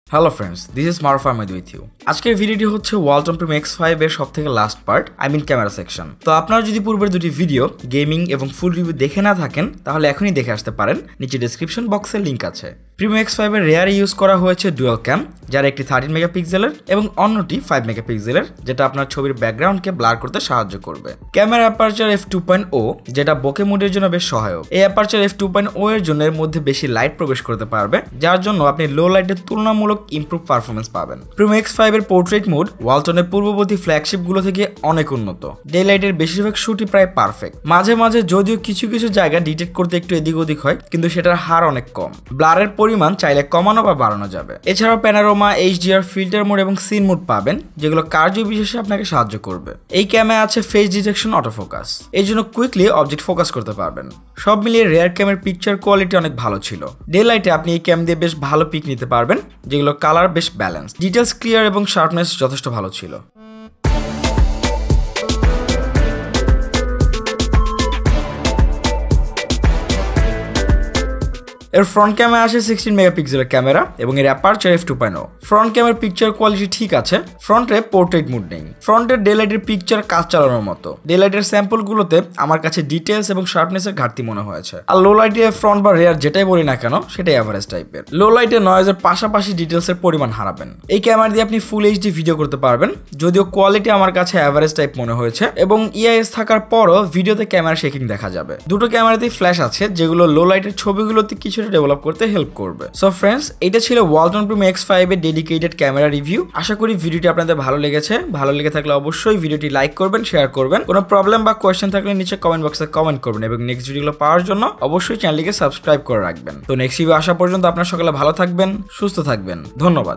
Hello friends, this is Maruf Ahmed with you. আজকের ভিডিওটি হচ্ছে Walton Primo X5 এর সবথেকে লাস্ট পার্ট, ক্যামেরা সেকশন। তো আপনারা যদি পূর্বের দুটি ভিডিও গেমিং এবং ফুল রিভিউ দেখে না থাকেন তাহলে এখনই দেখে আসতে পারেন, নিচে ডেসক্রিপশন বক্সে লিংক আছে। Primo X5 এর রেয়ারে ইউজ করা হয়েছে ডুয়াল ক্যাম, যার একটি 13 মেগাপিক্সেলের এবং অন্যটি 5 মেগাপিক্সেলের, যেটা আপনার ছবির ব্যাকগ্রাউন্ডকে ব্লার করতে সাহায্য করবে। ক্যামেরা অ্যাপারচার f2.0, যেটা বোকে মোডের জন্য বেশ সহায়ক। এই অ্যাপারচার f2.0 এর জন্য এর মধ্যে বেশি লাইট প্রবেশ করতে পারবে, যার জন্য আপনি লো লাইটের তুলনামূলক ইমপ্রুভ পারফরম্যান্স পাবেন। Primo X5 এর পোর্ট্রেট মোড ওয়ালটনের পূর্ববর্তী ফ্ল্যাগশিপগুলো থেকে অনেক উন্নত। ডে লাইটের বেশিরভাগ শুটই প্রায় পারফেক্ট। মাঝে মাঝে যদিও কিছু কিছু জায়গা ডিটেক্ট করতে একটু এদিক ওদিক হয়, কিন্তু সেটার হার অনেক কম। ব্লারের পরিমাণ চাইলে কমানো বা বাড়ানো যাবে। এছাড়াও প্যানোরামা, HDR, ফিল্টার মোড এবং সিন মোড পাবেন, যেগুলো কার্য বিশেষে আপনাকে সাহায্য করবে। এই ক্যামেরায় আছে ফেস ডিটেকশন, অটোফোকাস, এই জন্য কুইকলি অবজেক্ট ফোকাস করতে পারবেন। সব মিলিয়ে রেয়ার ক্যামেরার পিকচার কোয়ালিটি অনেক ভালো ছিল। ডে লাইটে আপনি এই ক্যাম দিয়ে বেশ ভালো পিক নিতে পারবেন, যেগুলো কালার বেশ ব্যালেন্স। ডিটেলস ক্লিয়ার এবং শার্পনেস যথেষ্ট ভালো ছিল। এর ফ্রন্ট ক্যামেরা আসে 16 মেগাপিক্সেলের ক্যামেরা এবং এর অ্যাপারচার f2.0। ফ্রন্ট ক্যামেরার পিকচার কোয়ালিটি ঠিক আছে। ফ্রন্টে পোর্ট্রেট মোড নেই। ফ্রন্টের ডে লাইটের পিকচার কাজ চালানোর মতো। ডে লাইটের স্যাম্পলগুলোতে আমার কাছে ডিটেলস এবং শার্পনেসের ঘাটতি মনে হয়েছে। আর লো লাইটে ফ্রন্ট বা রেয়ার যেটাই বলি না কেন সেটাই এভারেজ টাইপের। লো লাইটে নয়েজের পাশাপাশি ডিটেলসের পরিমাণ হারাবেন। এই ক্যামেরা দিয়ে আপনি ফুল এইচডি ভিডিও করতে পারবেন, যদিও কোয়ালিটি আমার কাছে এভারেজ টাইপ মনে হয়েছে এবং ইআইএস থাকার পরও ভিডিওতে ক্যামেরা শেকিং দেখা যাবে। দুটো ক্যামেরাতেই ফ্ল্যাশ আছে, যেগুলো লো লাইটের ছবিগুলোতে কিছুটা ডেভেলপ করতে হেল্প করবে। সো ফ্রেন্ডস, এটা ছিল Walton Primo X5 এর ডেডিকেটেড ক্যামেরা রিভিউ। আশা করি ভিডিওটি আপনাদের ভালো লেগেছে। ভালো লেগে থাকলে অবশ্যই ভিডিওটি লাইক করবেন, শেয়ার করবেন। কোনো প্রবলেম বা কোয়েশ্চেন থাকলে নিচে কমেন্ট বক্সে কমেন্ট করবেন এবং নেক্সট ভিডিওগুলো পাওয়ার জন্য অবশ্যই চ্যানেলটিকে সাবস্ক্রাইব করে রাখবেন। তো নেক্সট ভিডিও আসা পর্যন্ত আপনারা সকলে ভালো থাকবেন, সুস্থ থাকবেন। ধন্যবাদ।